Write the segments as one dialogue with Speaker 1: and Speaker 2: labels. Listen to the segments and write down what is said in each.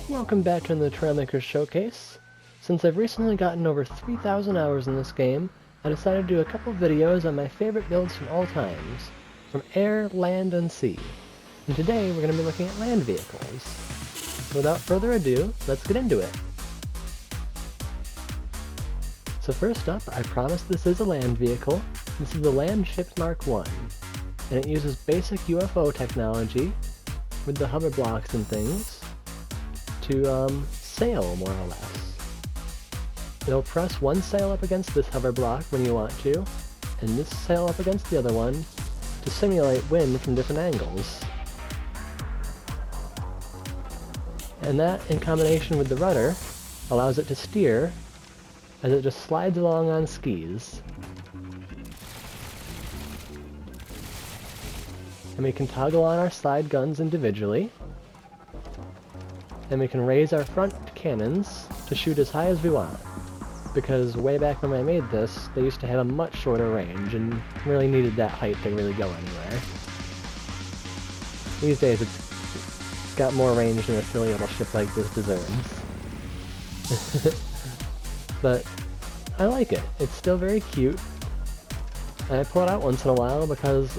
Speaker 1: Welcome back to the Trailmakers Showcase. Since I've recently gotten over 3,000 hours in this game, I decided to do a couple videos on my favorite builds from all times, from air, land, and sea. And today we're going to be looking at land vehicles. So without further ado, let's get into it. So first up, I promise this is a land vehicle. This is the Land Ship Mark 1, and it uses basic UFO technology with the hover blocks and things to sail, more or less. It'll press one sail up against this hover block when you want to, and this sail up against the other one to simulate wind from different angles. And that, in combination with the rudder, allows it to steer as it just slides along on skis. And we can toggle on our side guns individually. And we can raise our front cannons to shoot as high as we want. Because way back when I made this, they used to have a much shorter range and really needed that height to really go anywhere. These days it's got more range than a silly little ship like this deserves. But I like it. It's still very cute. And I pull it out once in a while because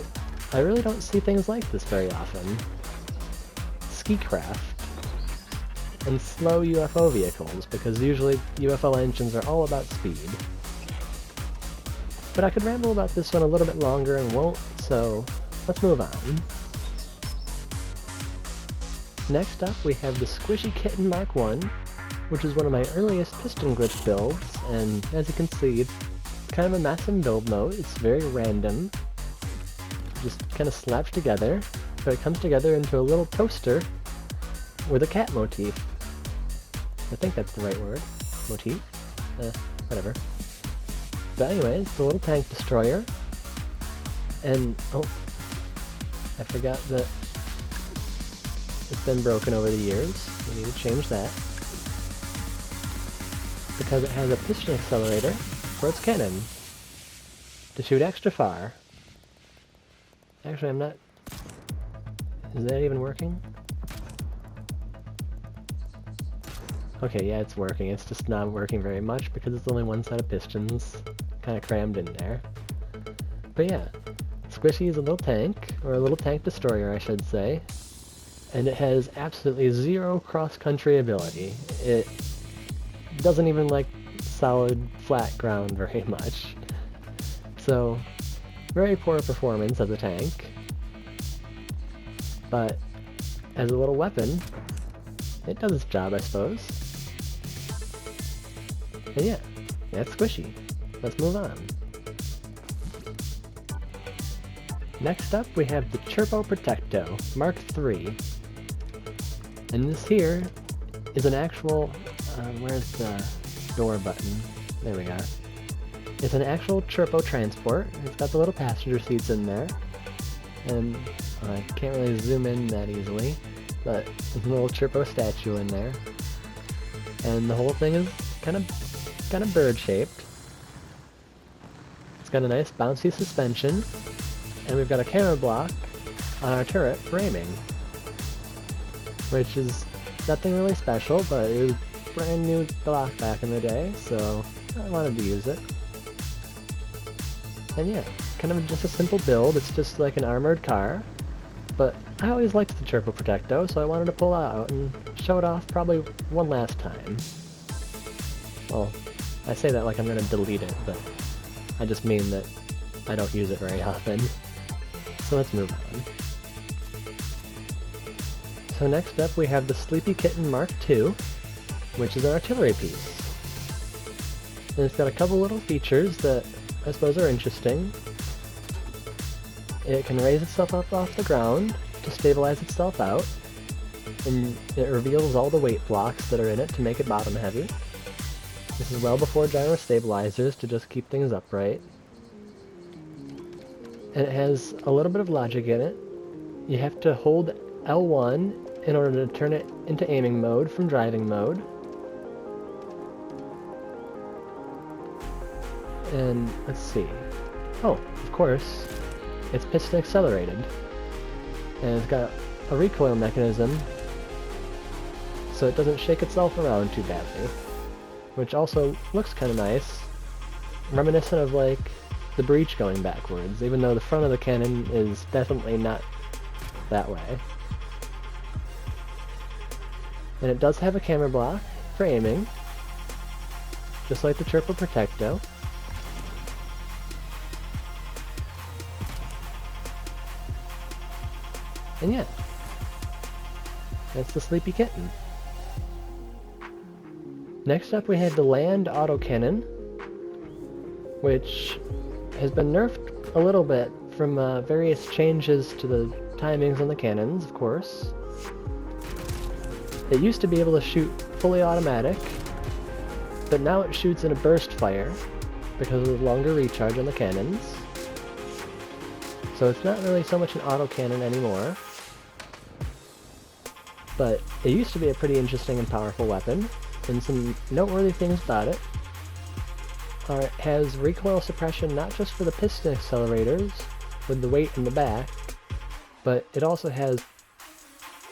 Speaker 1: I really don't see things like this very often. Ski craft and slow UFO vehicles, because usually UFO engines are all about speed. But I could ramble about this one a little bit longer and won't, so let's move on. Next up we have the Squishy Kitten Mark 1, which is one of my earliest piston glitch builds, and as you can see, it's kind of a mess in build mode. It's very random, just kind of slapped together, but it comes together into a little toaster with a cat motif. I think that's the right word. Motif? Whatever. But anyway, it's a little tank destroyer. And, oh, I forgot that it's been broken over the years. We need to change that. Because it has a piston accelerator for its cannon to shoot extra far. Actually, I'm not... Is that even working? Okay, yeah, it's working. It's just not working very much because it's only one set of pistons kind of crammed in there. But yeah, Squishy is a little tank, or a little tank destroyer, I should say. And it has absolutely zero cross-country ability. It doesn't even like solid, flat ground very much. So, very poor performance as a tank. But, as a little weapon, it does its job, I suppose. And yeah, that's Squishy. Let's move on. Next up, we have the Chirpo Protecto, Mark 3. And this here is an actual... where's the door button? There we go. It's an actual Chirpo transport. It's got the little passenger seats in there. And I can't really zoom in that easily, but there's a little Chirpo statue in there. And the whole thing is kind of bird-shaped. It's got a nice bouncy suspension, and we've got a camera block on our turret for aiming, which is nothing really special, but it was a brand new block back in the day, so I wanted to use it. And yeah, kind of just a simple build. It's just like an armored car, but I always liked the Chirpo Protecto, so I wanted to pull it out and show it off probably one last time. Well, I say that like I'm going to delete it, but I just mean that I don't use it very often. So let's move on. So next up we have the Sleepy Kitten Mark 2, which is an artillery piece. And it's got a couple little features that I suppose are interesting. It can raise itself up off the ground to stabilize itself out, and it reveals all the weight blocks that are in it to make it bottom heavy. This is well before gyro stabilizers to just keep things upright. And it has a little bit of logic in it. You have to hold L1 in order to turn it into aiming mode from driving mode. And let's see. Oh, of course, it's piston accelerated. And it's got a recoil mechanism so it doesn't shake itself around too badly. Which also looks kind of nice, reminiscent of like the breech going backwards, even though the front of the cannon is definitely not that way. And it does have a camera block for aiming, just like the Triple Protecto. And yeah, that's the Sleepy Kitten. Next up we have the Land Autocannon, which has been nerfed a little bit from various changes to the timings on the cannons, of course. It used to be able to shoot fully automatic, but now it shoots in a burst fire because of the longer recharge on the cannons. So it's not really so much an autocannon anymore, but it used to be a pretty interesting and powerful weapon, and some noteworthy things about it are it has recoil suppression not just for the piston accelerators with the weight in the back, but it also has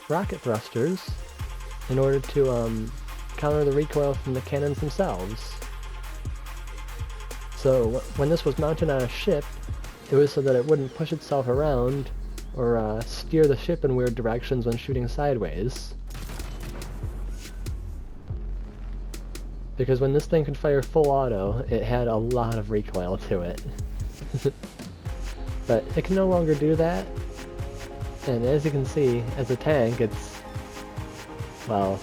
Speaker 1: rocket thrusters in order to counter the recoil from the cannons themselves. So when this was mounted on a ship, it was so that it wouldn't push itself around or steer the ship in weird directions when shooting sideways. Because when this thing could fire full auto, it had a lot of recoil to it. But it can no longer do that, and as you can see, as a tank, it's, well,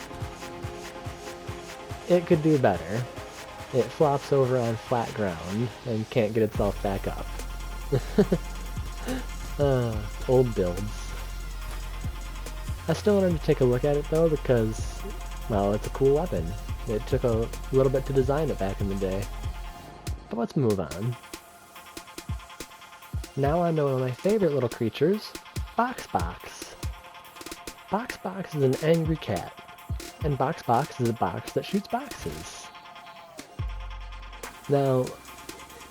Speaker 1: it could do better. It flops over on flat ground and can't get itself back up. Old builds. I still wanted to take a look at it though because, well, it's a cool weapon. It took a little bit to design it back in the day. But let's move on. Now on to one of my favorite little creatures, Box. Box is an angry cat, and Box is a box that shoots boxes. Now,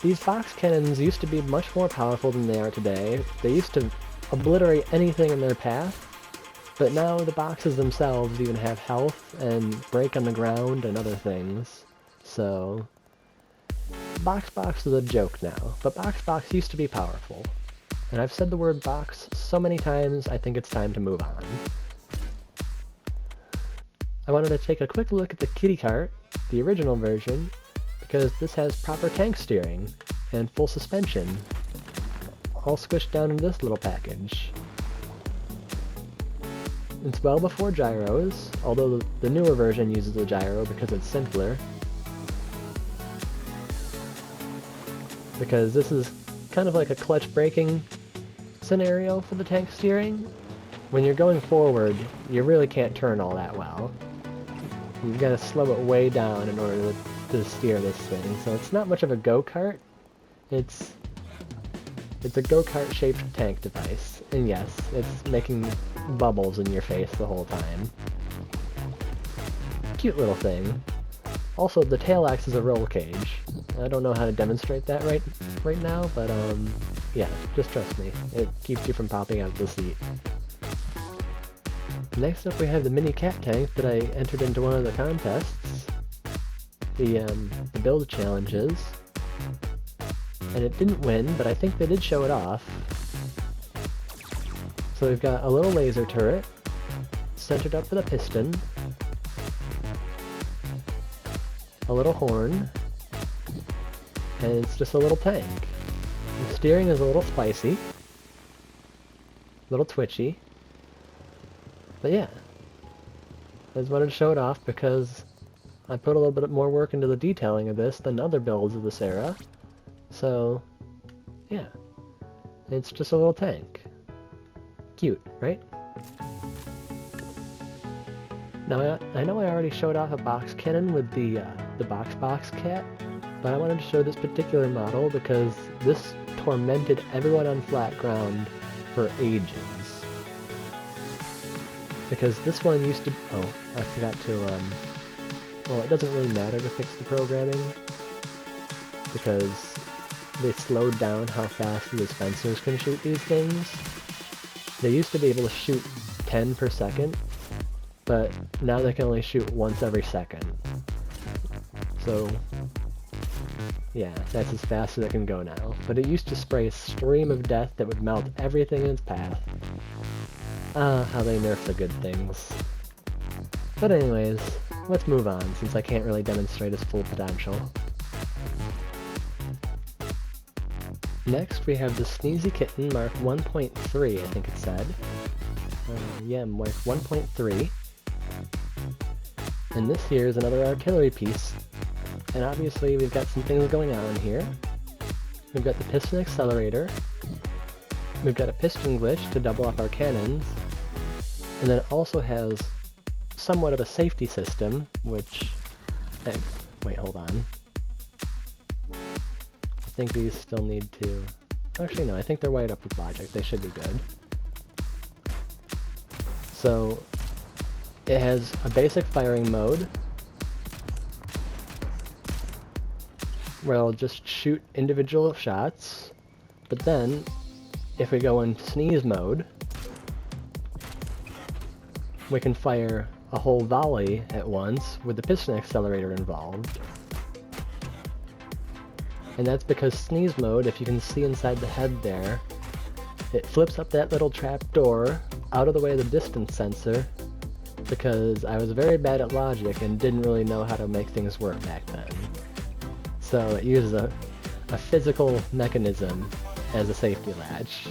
Speaker 1: these box cannons used to be much more powerful than they are today. They used to obliterate anything in their path, but now the boxes themselves even have health and break on the ground and other things. So, Box is a joke now, but Box used to be powerful. And I've said the word box so many times, I think it's time to move on. I wanted to take a quick look at the kitty cart, the original version, because this has proper tank steering and full suspension, all squished down in this little package. It's well before gyros, although the newer version uses a gyro because it's simpler. Because this is kind of like a clutch braking scenario for the tank steering. When you're going forward, you really can't turn all that well. You've got to slow it way down in order to steer this thing, so it's not much of a go-kart. It's a go-kart shaped tank device, and yes, it's making bubbles in your face the whole time. Cute little thing. Also, the tail acts as a roll cage. I don't know how to demonstrate that right now, but yeah, just trust me. It keeps you from popping out of the seat. Next up we have the mini cat tank that I entered into one of the contests. The build challenges. And it didn't win, but I think they did show it off. So we've got a little laser turret, centered up with a piston, a little horn, and it's just a little tank. The steering is a little spicy, a little twitchy, but yeah, I just wanted to show it off because I put a little bit more work into the detailing of this than other builds of this era, so yeah, it's just a little tank. Cute, right? Now, I know I already showed off a box cannon with the box cat, but I wanted to show this particular model because this tormented everyone on flat ground for ages. Because this one used to... oh, I forgot to, well, it doesn't really matter to fix the programming, because they slowed down how fast the dispensers can shoot these things. They used to be able to shoot 10 per second, but now they can only shoot once every second. So, yeah, that's as fast as it can go now. But it used to spray a stream of death that would melt everything in its path. Ah, how they nerf the good things. But anyways, let's move on, since I can't really demonstrate its full potential. Next, we have the Sneezy Kitten Mark 1.3, I think it said. Yeah, Mark 1.3. And this here is another artillery piece. And obviously we've got some things going on here. We've got the piston accelerator. We've got a piston glitch to double up our cannons. And then it also has somewhat of a safety system, which... wait, hold on. I think these still need to... Actually, no, I think they're wired up with logic. They should be good. So, it has a basic firing mode, where it'll just shoot individual shots, but then, if we go in sneeze mode, we can fire a whole volley at once with the piston accelerator involved. And that's because sneeze mode, if you can see inside the head there, it flips up that little trap door out of the way of the distance sensor, because I was very bad at logic and didn't really know how to make things work back then. So it uses a physical mechanism as a safety latch.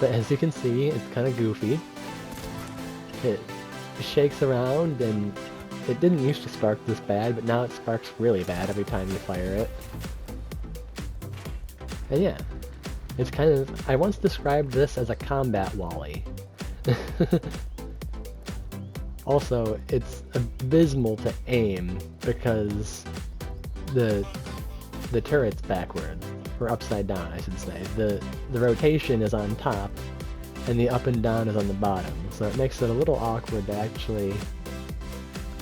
Speaker 1: But as you can see, it's kind of goofy. It shakes around, and it didn't used to spark this bad, but now it sparks really bad every time you fire it. And yeah, it's kind of... I once described this as a combat wally. Also, it's abysmal to aim because the turret's backward, or upside down, I should say. The rotation is on top, and the up and down is on the bottom, so it makes it a little awkward to actually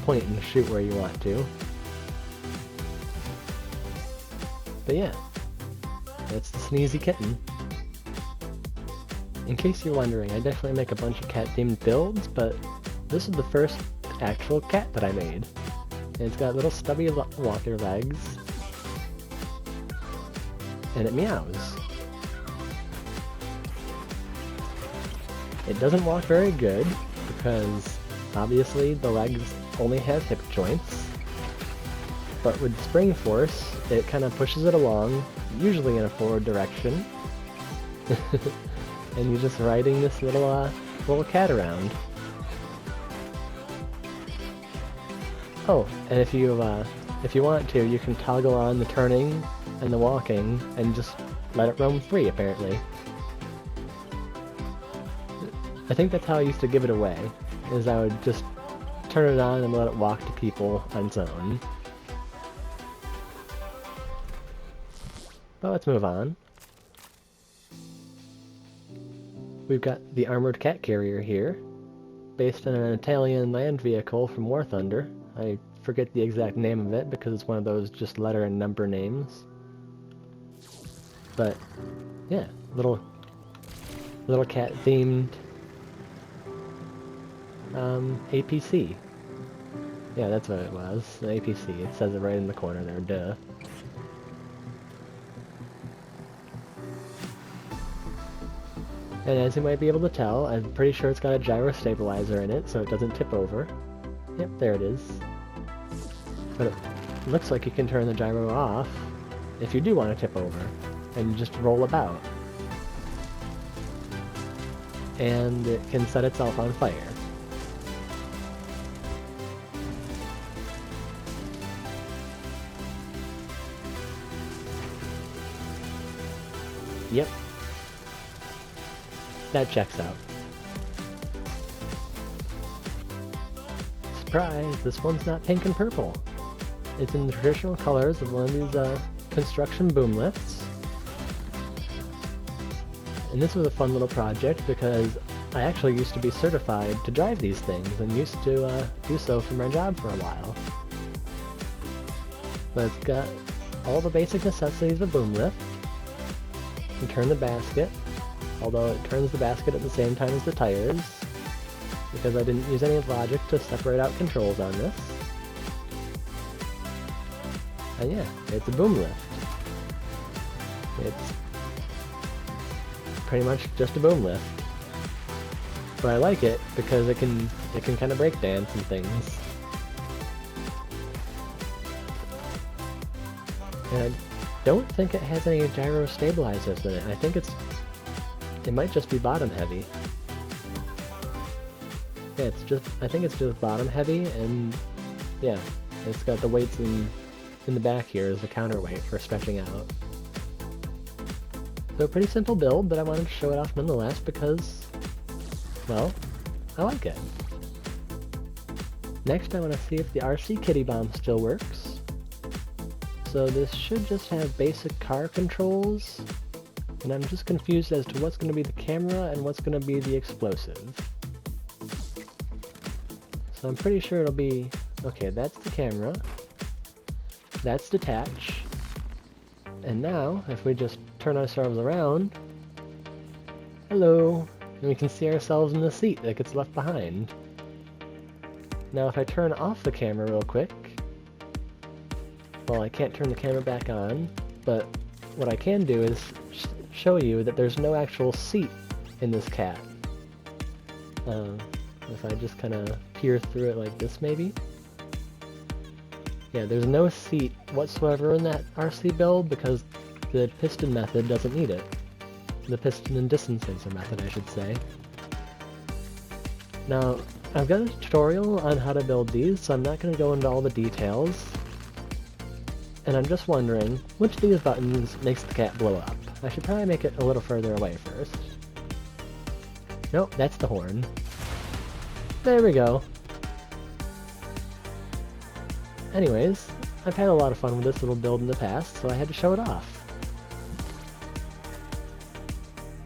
Speaker 1: point and shoot where you want to. But yeah, that's the Sneezy Kitten. In case you're wondering, I definitely make a bunch of cat-themed builds, but this is the first actual cat that I made. And it's got little stubby walker legs. And it meows. It doesn't walk very good, because obviously the legs only have hip joints. But with spring force, it kind of pushes it along, usually in a forward direction. And you're just riding this little cat around. Oh, and if you want to, you can toggle on the turning and the walking, and just let it roam free, apparently. I think that's how I used to give it away, is I would just turn it on and let it walk to people on its own. But let's move on. We've got the armored cat carrier here, based on an Italian land vehicle from War Thunder. I forget the exact name of it because it's one of those just letter and number names. But yeah, little cat themed APC. Yeah, that's what it was, an APC. It says it right in the corner there, duh. And as you might be able to tell, I'm pretty sure it's got a gyro stabilizer in it, so it doesn't tip over. Yep, there it is. But it looks like you can turn the gyro off if you do want to tip over, and just roll about. And it can set itself on fire. Yep. That checks out. Surprise! This one's not pink and purple. It's in the traditional colors of one of these construction boom lifts. And this was a fun little project because I actually used to be certified to drive these things and used to do so for my job for a while. But it's got all the basic necessities of a boom lift. You can turn the basket, although it turns the basket at the same time as the tires, because I didn't use any logic to separate out controls on this. And yeah, it's a boom lift. It's pretty much just a boom lift. But I like it because it can kind of break dance and things. And I don't think it has any gyro stabilizers in it. I think it might just be bottom heavy. Yeah, I think it's just bottom heavy, and yeah, it's got the weights in the back here as the counterweight for stretching out. So a pretty simple build, but I wanted to show it off nonetheless because, well, I like it. Next I want to see if the RC Kitty Bomb still works. So this should just have basic car controls, and I'm just confused as to what's going to be the camera and what's going to be the explosive. So I'm pretty sure it'll be, okay, that's the camera, that's detach, and now if we just turn ourselves around, hello, and we can see ourselves in the seat that gets left behind. Now if I turn off the camera real quick, well, I can't turn the camera back on, but what I can do is show you that there's no actual seat in this cat. If I just kind of peer through it like this, maybe? Yeah, there's no seat whatsoever in that RC build because the piston method doesn't need it. The piston and distance sensor method, I should say. Now, I've got a tutorial on how to build these, so I'm not going to go into all the details. And I'm just wondering, which of these buttons makes the cat blow up? I should probably make it a little further away first. Nope, that's the horn. There we go. Anyways, I've had a lot of fun with this little build in the past, so I had to show it off.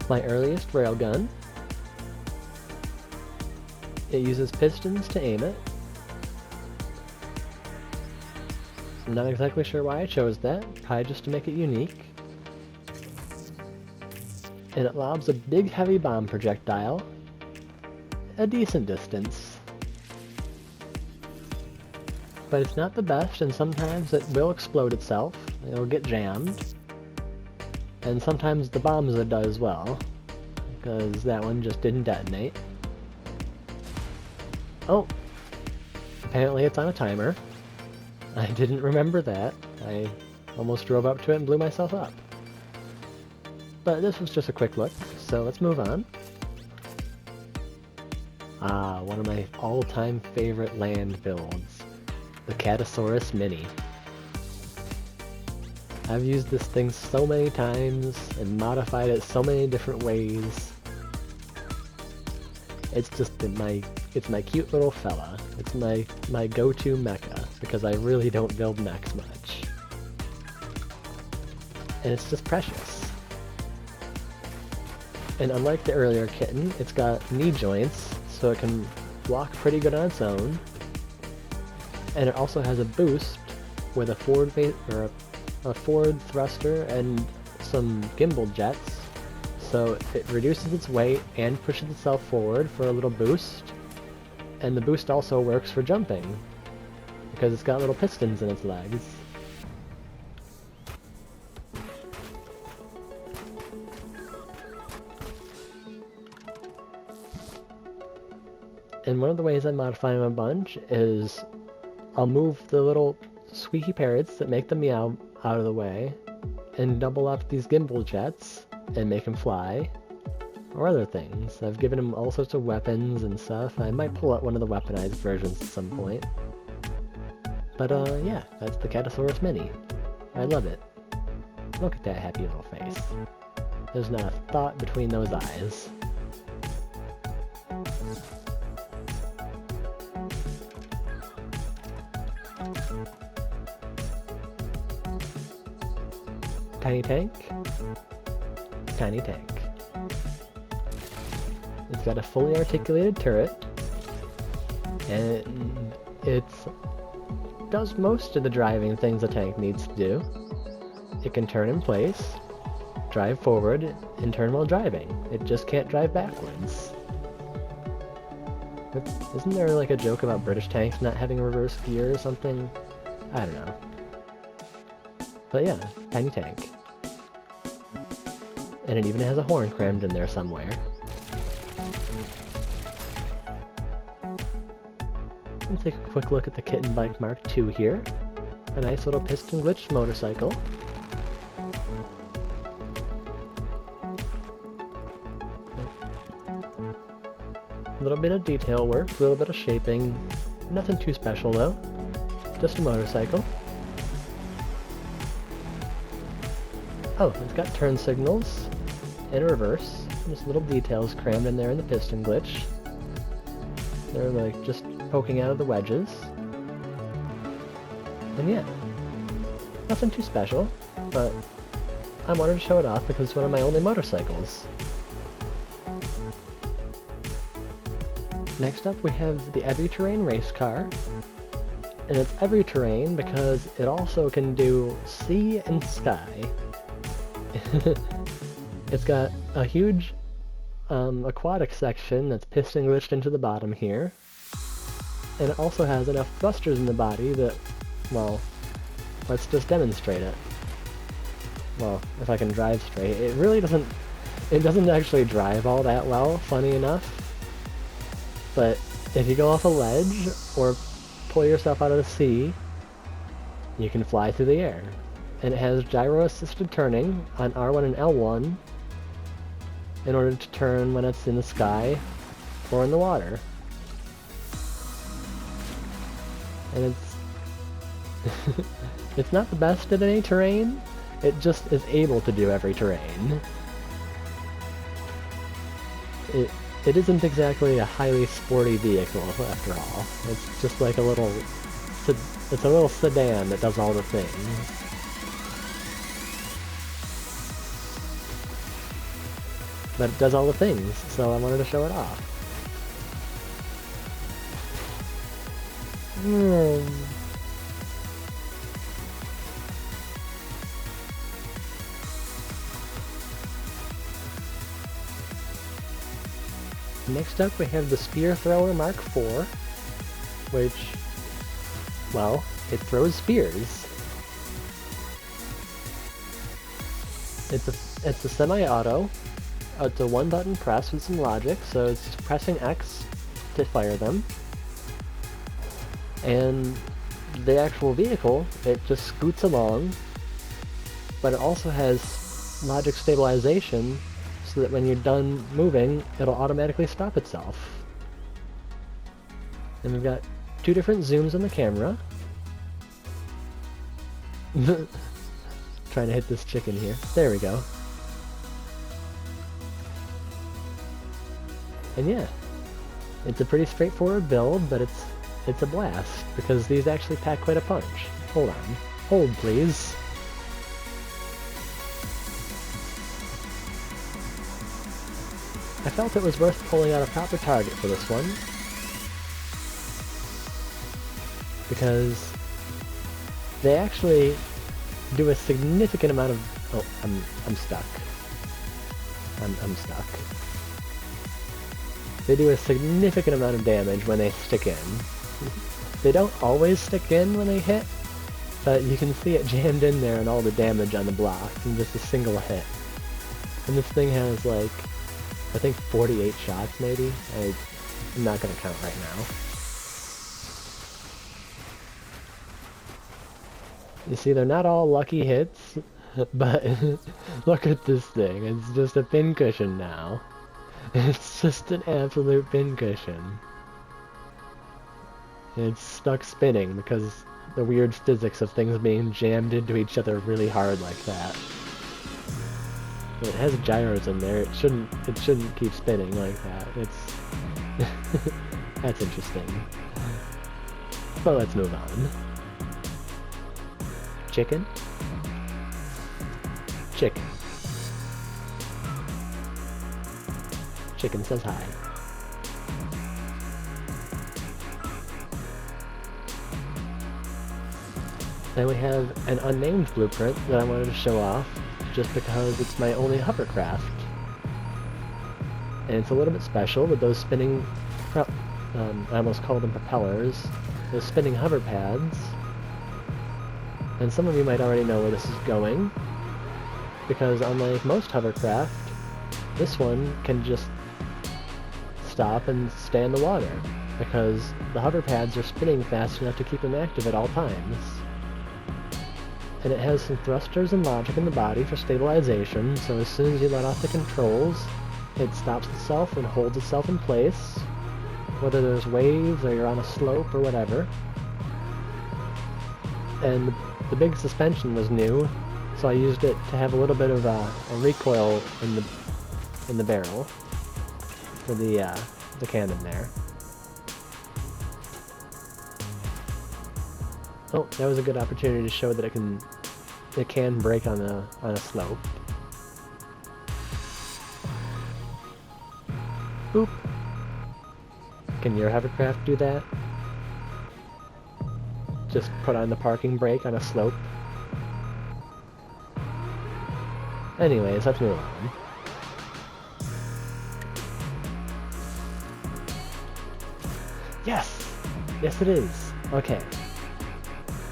Speaker 1: My earliest railgun. It uses pistons to aim it. I'm not exactly sure why I chose that, probably just to make it unique. And it lobs a big heavy bomb projectile a decent distance. But it's not the best, and sometimes it will explode itself. It'll get jammed. And sometimes the bombs it does well, because that one just didn't detonate. Oh! Apparently it's on a timer. I didn't remember that. I almost drove up to it and blew myself up. But this was just a quick look, so let's move on. Ah, one of my all-time favorite land builds. The Catasaurus Mini. I've used this thing so many times and modified it so many different ways. It's just it's my cute little fella. It's my go-to mecha, because I really don't build mechs much. And it's just precious. And unlike the earlier kitten, it's got knee joints, so it can walk pretty good on its own. And it also has a boost with a forward thruster and some gimbal jets, so it reduces its weight and pushes itself forward for a little boost. And the boost also works for jumping, because it's got little pistons in its legs. And one of the ways I modify them a bunch is I'll move the little squeaky parrots that make the meow out of the way and double up these gimbal jets and make them fly, or other things. I've given them all sorts of weapons and stuff. I might pull out one of the weaponized versions at some point. But yeah, that's the Catasaurus Mini. I love it. Look at that happy little face. There's not a thought between those eyes. Tiny tank, tiny tank. It's got a fully articulated turret, and it does most of the driving things a tank needs to do. It can turn in place, drive forward and turn while driving. It just can't drive backwards. Isn't there like a joke about British tanks not having a reverse gear or something? I don't know. But yeah, tiny tank. And it even has a horn crammed in there somewhere. Let's take a quick look at the Kitten Bike Mark II here. A nice little piston glitched motorcycle. A little bit of detail work, a little bit of shaping. Nothing too special though. Just a motorcycle. Oh, it's got turn signals and a reverse. Just little details crammed in there in the piston glitch. They're like just poking out of the wedges. And yeah, nothing too special, but I wanted to show it off because it's one of my only motorcycles. Next up we have the Every Terrain race car. And it's every terrain because it also can do sea and sky. It's got a huge aquatic section that's piston glitched into the bottom here. And it also has enough thrusters in the body that, well, let's just demonstrate it. Well, if I can drive straight. It really doesn't actually drive all that well, funny enough. But if you go off a ledge, or pull yourself out of the sea, you can fly through the air. And it has gyro-assisted turning on R1 and L1 in order to turn when it's in the sky or in the water. And it's not the best at any terrain, it just is able to do every terrain. It isn't exactly a highly sporty vehicle, after all. It's just like a little sedan that does all the things. But it does all the things, so I wanted to show it off. Next up we have the Spear Thrower Mark IV, which, well, it throws spears. It's a semi-auto. It's a one-button press with some logic, so it's pressing X to fire them. And the actual vehicle, it just scoots along, but it also has logic stabilization, so that when you're done moving, it'll automatically stop itself. And we've got two different zooms on the camera. Trying to hit this chicken here. There we go. And yeah, it's a pretty straightforward build, but it's a blast, because these actually pack quite a punch. Hold on. Hold, please. I felt it was worth pulling out a proper target for this one, because they actually do a significant amount of... Oh, I'm stuck. I'm stuck. They do a significant amount of damage when they stick in. They don't always stick in when they hit, but you can see it jammed in there and all the damage on the block in just a single hit. And this thing has like, I think 48 shots maybe? I'm not gonna count right now. You see, they're not all lucky hits, but look at this thing, it's just a pincushion now. It's just an absolute pincushion. It's stuck spinning because the weird physics of things being jammed into each other really hard like that. It has gyros in there. It shouldn't keep spinning like that. It's that's interesting. But let's move on. Chicken? Chicken. Chicken says hi. Then we have an unnamed blueprint that I wanted to show off. just because it's my only hovercraft. And it's a little bit special with those spinning, I almost called them propellers, those spinning hover pads. And some of you might already know where this is going, because unlike most hovercraft, this one can just stop and stay in the water, because the hover pads are spinning fast enough to keep them active at all times. And it has some thrusters and logic in the body for stabilization, so as soon as you let off the controls, it stops itself and holds itself in place, whether there's waves or you're on a slope or whatever. And the big suspension was new, so I used it to have a little bit of a recoil in the barrel for the cannon there. Oh, that was a good opportunity to show that it can brake on a slope. Boop. Can your hovercraft do that? Just put on the parking brake on a slope? Anyways, let's move on. Yes! Yes it is! Okay.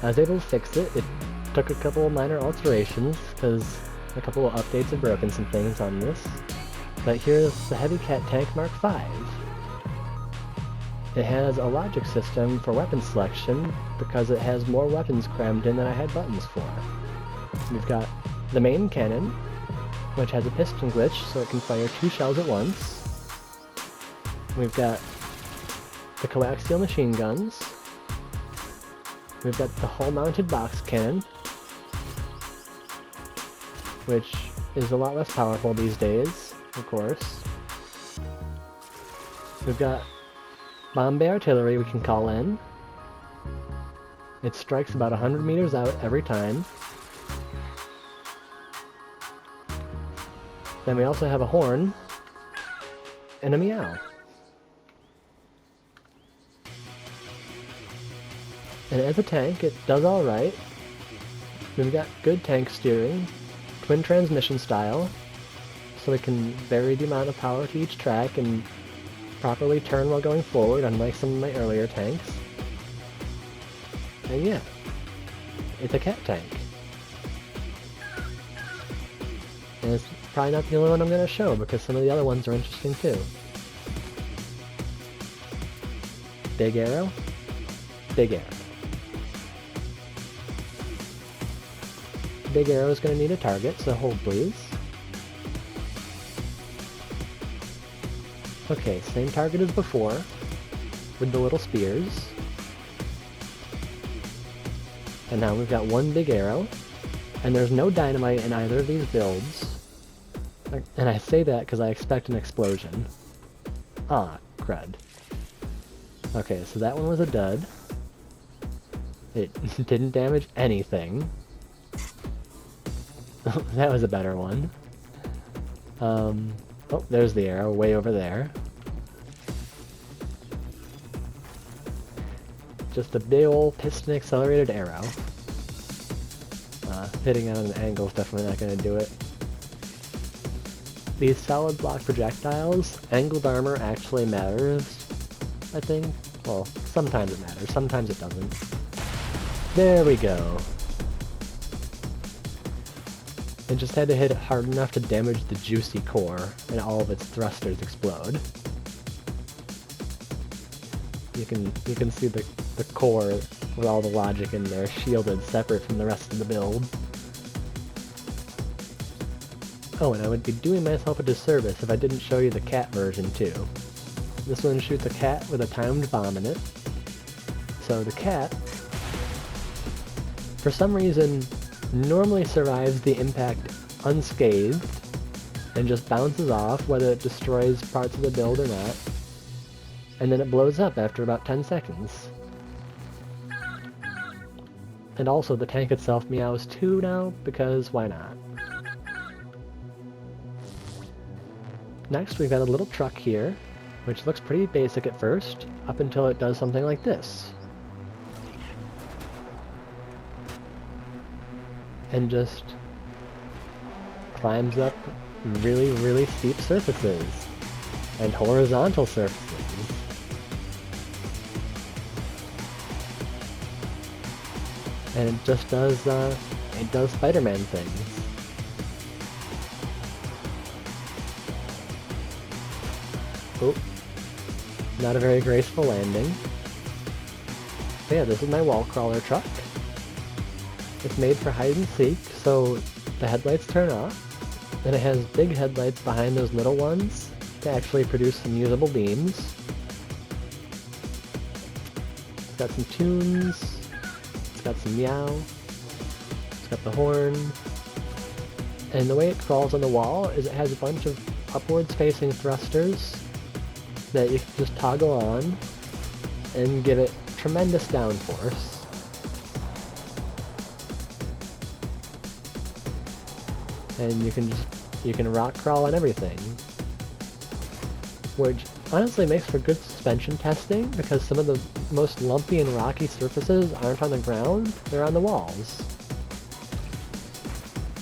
Speaker 1: I was able to fix it. It took a couple of minor alterations, because a couple of updates have broken some things on this. But here's the Heavy Cat Tank Mark V. It has a logic system for weapon selection, because it has more weapons crammed in than I had buttons for. We've got the main cannon, which has a piston glitch, so it can fire 2 shells at once. We've got the coaxial machine guns. We've got the hull-mounted box cannon, which is a lot less powerful these days, of course. We've got bomb bay artillery we can call in. It strikes about 100 meters out every time. Then we also have a horn and a meow. And as a tank, it does alright. We've got good tank steering, twin transmission style, so it can vary the amount of power to each track and properly turn while going forward, unlike some of my earlier tanks. And yeah, it's a cat tank. And it's probably not the only one I'm going to show, because some of the other ones are interesting too. Big arrow, big arrow. Big arrow is going to need a target, so hold please. Okay, same target as before, with the little spears. And now we've got one big arrow, and there's no dynamite in either of these builds. And I say that because I expect an explosion. Ah, crud. Okay, so that one was a dud. It didn't damage anything. That was a better one. Oh, there's the arrow, way over there. Just a big ol' piston accelerated arrow. Hitting it on an angle is definitely not going to do it. These solid block projectiles, angled armor actually matters, I think. Well, sometimes it matters, sometimes it doesn't. There we go. It just had to hit it hard enough to damage the juicy core, and all of its thrusters explode. You can see the core with all the logic in there, shielded separate from the rest of the build. Oh, and I would be doing myself a disservice if I didn't show you the cat version too. This one shoots a cat with a timed bomb in it. So the cat, for some reason, normally survives the impact unscathed and just bounces off, whether it destroys parts of the build or not, and then it blows up after about 10 seconds. And also the tank itself meows too now, because why not? Next we've got a little truck here, which looks pretty basic at first, up until it does something like this. And just climbs up really, really steep surfaces and horizontal surfaces. And it just does Spider-Man things. Oh, not a very graceful landing. But yeah, this is my wall crawler truck. It's made for hide and seek, so the headlights turn off, and it has big headlights behind those little ones to actually produce some usable beams. It's got some tunes, it's got some meow, it's got the horn, and the way it crawls on the wall is it has a bunch of upwards facing thrusters that you can just toggle on and give it tremendous downforce. And you can rock crawl on everything, which honestly makes for good suspension testing because some of the most lumpy and rocky surfaces aren't on the ground, they're on the walls.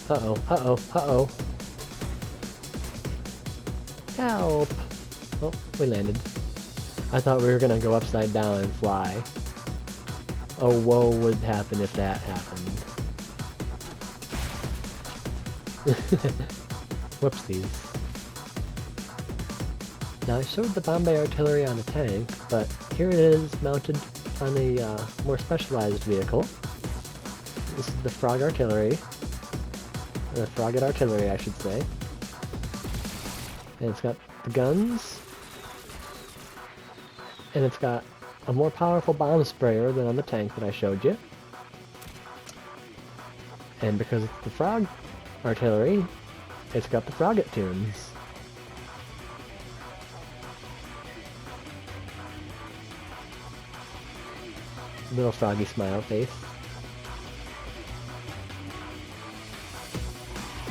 Speaker 1: Uh-oh, uh-oh, uh-oh. Help! Oh, we landed. I thought we were gonna go upside down and fly. Oh, woe would happen if that happened. Whoopsies. Now I showed the Bombay artillery on a tank, but here it is mounted on a more specialized vehicle. This is the Frog artillery. Or the Frogget artillery, I should say. And it's got the guns. And it's got a more powerful bomb sprayer than on the tank that I showed you. And because it's the Frog artillery, it's got the Frogget tunes. Little froggy smile face.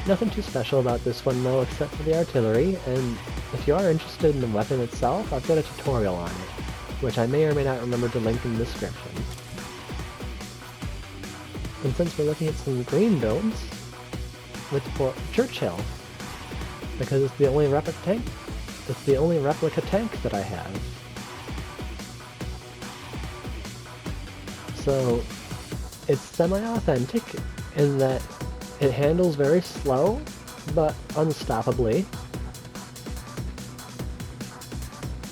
Speaker 1: Nothing too special about this one though, except for the artillery, and if you are interested in the weapon itself, I've got a tutorial on it, which I may or may not remember to link in the description. And since we're looking at some green builds, let's pull up Churchill, because it's the only replica tank. It's the only replica tank that I have. So it's semi-authentic in that it handles very slow, but unstoppably.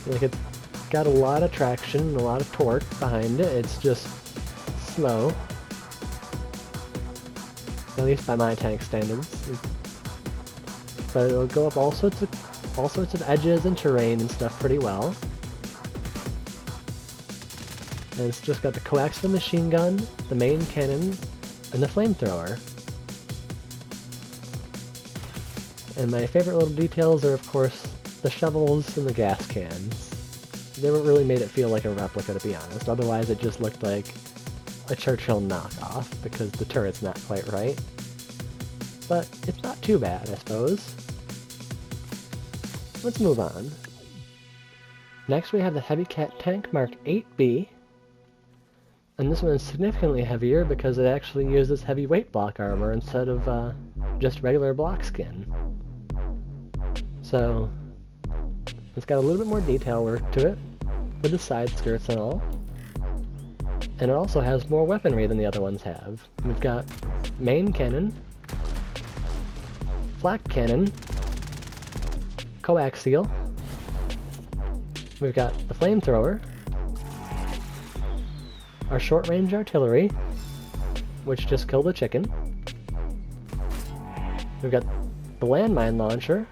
Speaker 1: Like, it's got a lot of traction and a lot of torque behind it. It's just slow. At least by my tank standards. But it'll go up all sorts of edges and terrain and stuff pretty well. And it's just got the coaxial machine gun, the main cannon, and the flamethrower. And my favorite little details are, of course, the shovels and the gas cans. They really made it feel like a replica, to be honest. Otherwise, it just looked like a Churchill knockoff, because the turret's not quite right. But it's not too bad, I suppose. Let's move on. Next we have the Heavy Cat Tank Mark 8B. And this one is significantly heavier because it actually uses heavyweight block armor instead of just regular block skin. So it's got a little bit more detail work to it, with the side skirts and all. And it also has more weaponry than the other ones have. We've got main cannon, flak cannon, coaxial, we've got the flamethrower, our short-range artillery, which just killed a chicken, we've got the landmine launcher,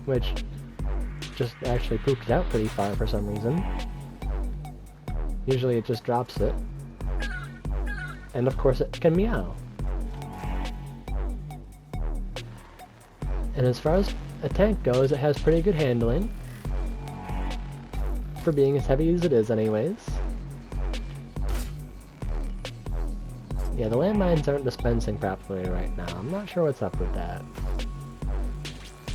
Speaker 1: which just actually pooped it out pretty far for some reason. Usually it just drops it. And of course it can meow. And as far as a tank goes, it has pretty good handling. For being as heavy as it is anyways. Yeah, the landmines aren't dispensing properly right now. I'm not sure what's up with that.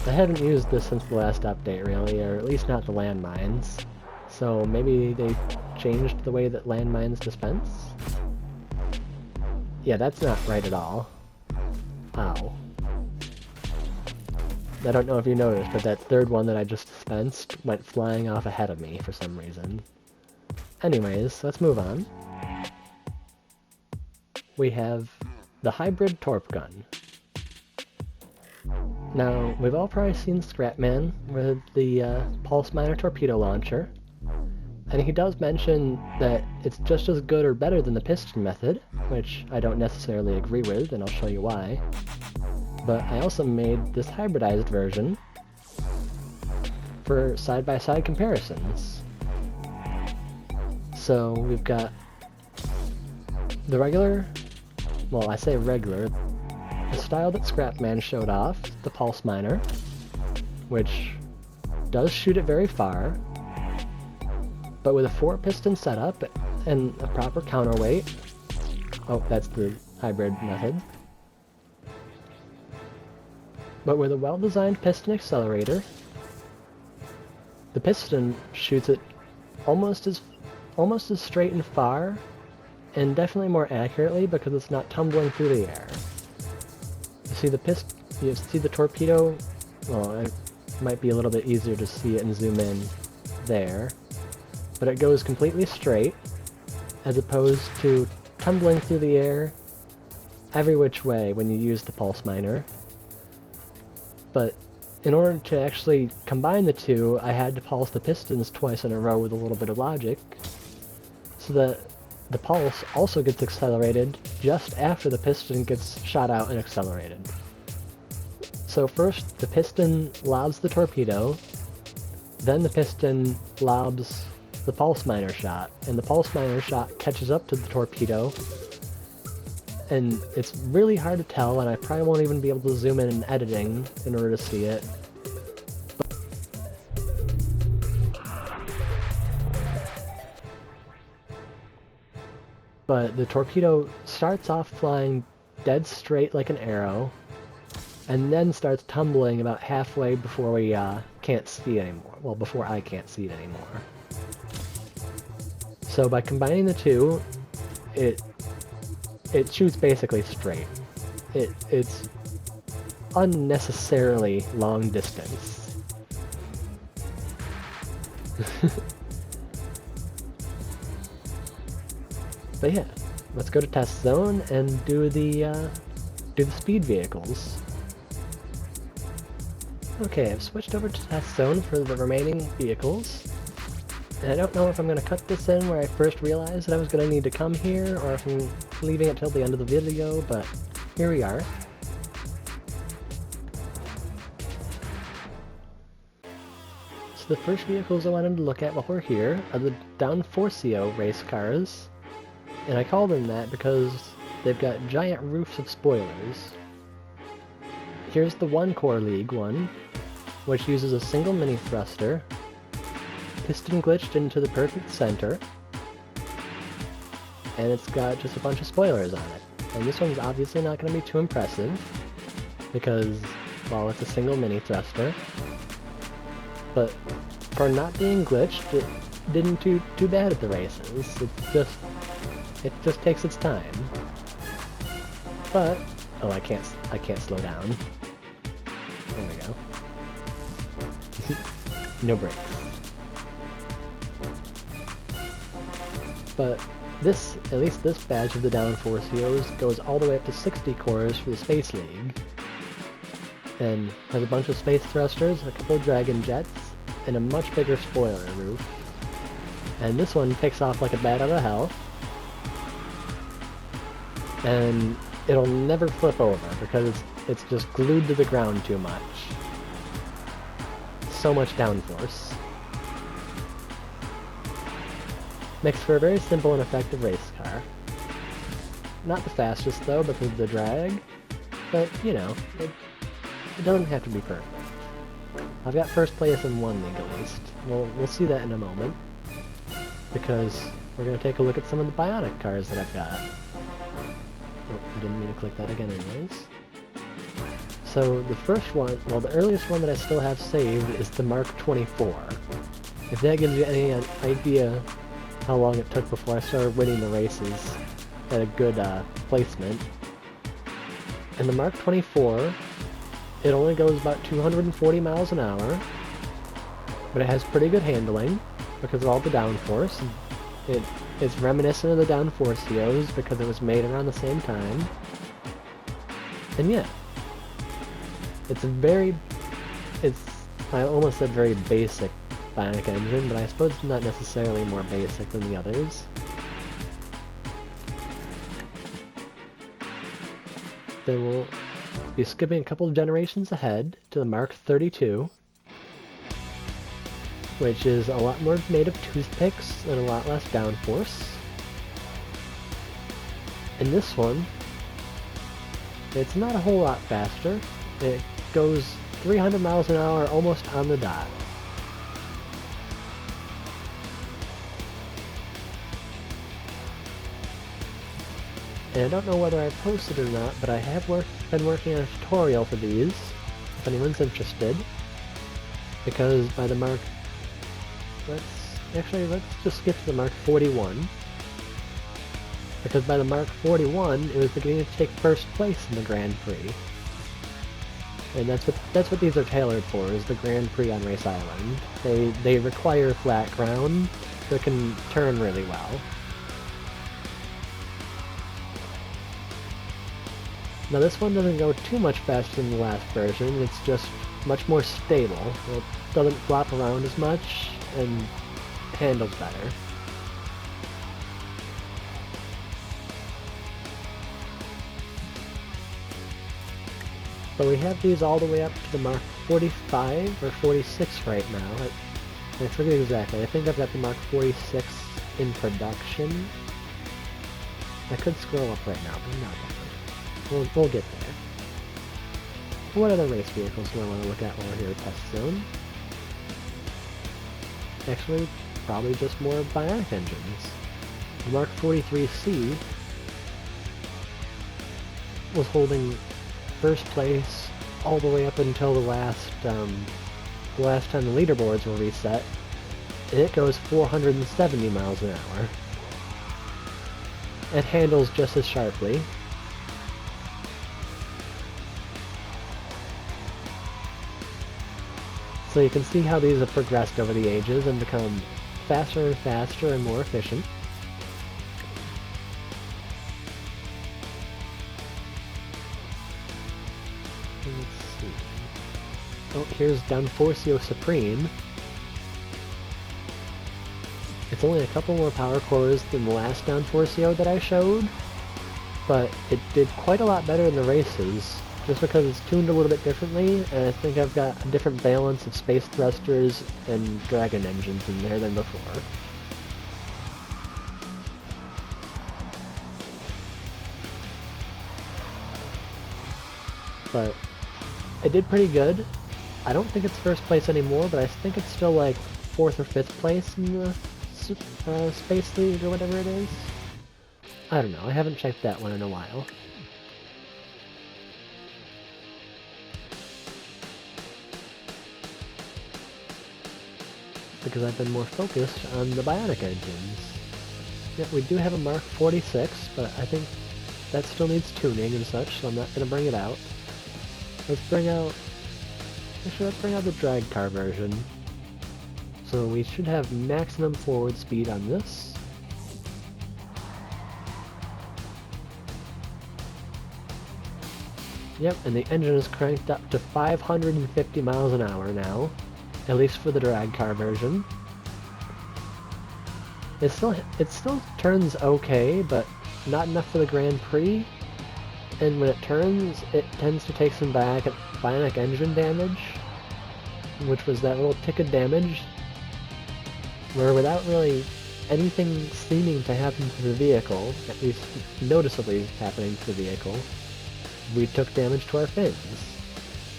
Speaker 1: I haven't used this since the last update really, or at least not the landmines. So maybe they changed the way that landmines dispense? Yeah, that's not right at all. Ow. I don't know if you noticed, but that third one that I just dispensed went flying off ahead of me for some reason. Anyways, let's move on. We have the hybrid torp gun. Now, we've all probably seen Scrapman with the pulse miner torpedo launcher, and he does mention that it's just as good or better than the piston method, which I don't necessarily agree with, and I'll show you why. But I also made this hybridized version for side-by-side comparisons. So we've got the regular, well, I say regular, the style that Scrapman showed off, the pulse miner, which does shoot it very far, but with a 4-piston setup and a proper counterweight. Oh, that's the hybrid method. But with a well-designed piston accelerator, the piston shoots it almost as straight and far, and definitely more accurately because it's not tumbling through the air. You see the torpedo? Well, it might be a little bit easier to see it and zoom in there, but it goes completely straight, as opposed to tumbling through the air every which way when you use the pulse miner. But in order to actually combine the two, I had to pulse the pistons twice in a row with a little bit of logic, so that the pulse also gets accelerated just after the piston gets shot out and accelerated. So first, the piston lobs the torpedo, then the piston lobs the pulse miner shot, and the pulse miner shot catches up to the torpedo, and it's really hard to tell, and I probably won't even be able to zoom in editing in order to see it. But the torpedo starts off flying dead straight like an arrow, and then starts tumbling about halfway before we can't see it anymore. Well, before I can't see it anymore. So by combining the two, it shoots basically straight. It's unnecessarily long distance. But yeah, let's go to test zone and do the speed vehicles. Okay, I've switched over to test zone for the remaining vehicles. And I don't know if I'm going to cut this in where I first realized that I was going to need to come here, or if I'm leaving it till the end of the video, but here we are. So the first vehicles I wanted to look at while we're here are the Downforcio race cars. And I call them that because they've got giant roofs of spoilers. Here's the One Core League one, which uses a single mini thruster, piston glitched into the perfect center, and it's got just a bunch of spoilers on it. And this one's obviously not going to be too impressive, because, well, it's a single mini thruster. But for not being glitched, it didn't do too bad at the races. It just takes its time. But oh, I can't slow down. There we go. No brakes. But this, at least this batch of the Downforcios, goes all the way up to 60 cores for the Space League. And has a bunch of space thrusters, a couple of Dragon jets, and a much bigger spoiler roof. And this one takes off like a bat out of hell. And it'll never flip over because it's just glued to the ground too much. So much downforce. Makes for a very simple and effective race car. Not the fastest though because of the drag, but you know, it doesn't have to be perfect. I've got first place in one league at least. We'll see that in a moment, because we're going to take a look at some of the Bionic cars that I've got. Oh, I didn't mean to click that again anyways. So the first one, well the earliest one that I still have saved is the Mark 24. If that gives you any idea how long it took before I started winning the races at a good placement. And the Mark 24 It only goes about 240 miles an hour, but it has pretty good handling because of all the downforce. It is reminiscent of the Downforceos because it was made around the same time. And yeah, I almost said very basic Bionic engine, but I suppose it's not necessarily more basic than the others. Then we'll be skipping a couple of generations ahead to the Mark 32, which is a lot more made of toothpicks and a lot less downforce. And this one, it's not a whole lot faster. It goes 300 miles an hour almost on the dot. And I don't know whether I posted or not, but I have been working on a tutorial for these, if anyone's interested. Because by the Mark... let's just skip to the Mark 41. Because by the Mark 41, it was beginning to take first place in the Grand Prix. And that's what these are tailored for, is the Grand Prix on Race Island. They require flat ground, so it can turn really well. Now this one doesn't go too much faster than the last version, it's just much more stable. It doesn't flop around as much, and handles better. But we have these all the way up to the Mark 45 or 46 right now. I forget exactly. I think I've got the Mark 46 in production. I could scroll up right now, but I'm not going to. We'll get there. What other race vehicles do I want to look at while we're here at Test Zone? Actually, probably just more Bionic engines. The Mark 43C was holding first place all the way up until the last time the leaderboards were reset, and it goes 470 miles an hour. It handles just as sharply. So you can see how these have progressed over the ages and become faster and faster and more efficient. Let's see. Oh, here's Downforceo Supreme. It's only a couple more power cores than the last Downforceo that I showed, but it did quite a lot better in the races, just because it's tuned a little bit differently, and I think I've got a different balance of space thrusters and Dragon engines in there than before. But it did pretty good. I don't think it's first place anymore, but I think it's still like 4th or 5th place in the Space League or whatever it is. I don't know, I haven't checked that one in a while. Because I've been more focused on the Bionic engines. Yep, we do have a Mark 46, but I think that still needs tuning and such, so I'm not going to bring it out. Let's bring out the drag car version. So we should have maximum forward speed on this. Yep, and the engine is cranked up to 550 miles an hour now. At least for the drag car version. It still turns okay, but not enough for the Grand Prix. And when it turns, it tends to take some Bionic engine damage, which was that little tick of damage, where without really anything seeming to happen to the vehicle, at least noticeably happening to the vehicle, we took damage to our fins.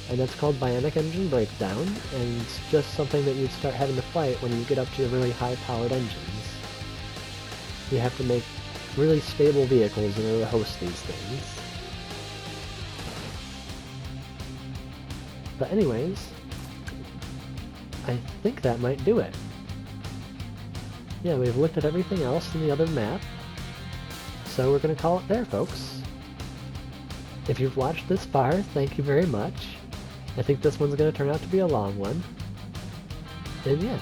Speaker 1: And that's called Bionic engine breakdown, and it's just something that you start having to fight when you get up to the really high-powered engines. You have to make really stable vehicles in order to host these things. But anyways, I think that might do it. Yeah, we've looked at everything else in the other map, so we're going to call it there, folks. If you've watched this far, thank you very much. I think this one's going to turn out to be a long one. And yeah,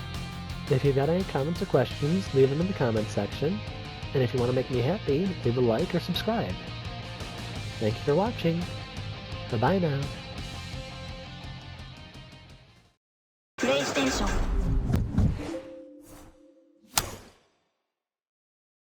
Speaker 1: if you've got any comments or questions, leave them in the comments section. And if you want to make me happy, leave a like or subscribe. Thank you for watching. Bye-bye now.
Speaker 2: PlayStation